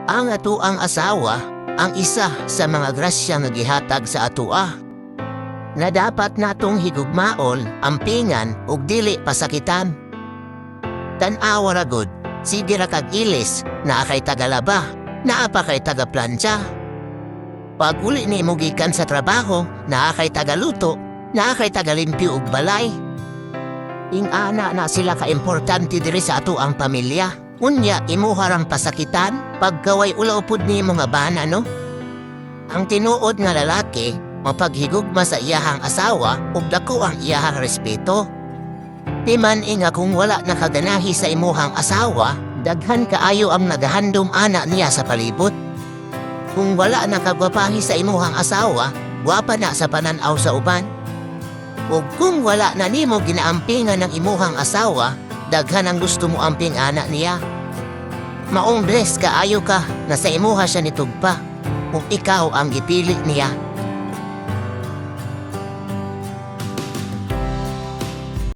Ang atuang asawa ang isa sa mga grasya nga gihatag sa atua, na dapat natong higugmaon, ampingan ug dili pasakitan. Tan-awa ra gud, sige ra kag ilis, naa kay tagalaba, naa pa kay tagaplantsa. Pag uli nimo gikan sa trabaho, naa kay tagaluto, naa kay tagalimpyo og balay. Ing-ana na sila ka-importante diri sa atuang pamilya. Unya, imuharang pasakitan, pagkaway ulaw pud nimo nga bana, no? Ang tinuod nga lalaki, mapaghigugma sa iyahang asawa, ug dako ang iyahang respeto. Di man nga kung wala nakaganahi sa imuhang asawa, daghan kaayo ang nagahandom ana niya sa palibot. Kung wala nakagwapahi sa imuhang asawa, gwapa na sa pananaw sa uban. Ug kung wala na nimo ginaampingan ng imuhang asawa, daghan ang gusto mo amping ana niya. Maong bless kaayo ka na sa imuha siya nitugpa, ug ikaw ang gipili niya.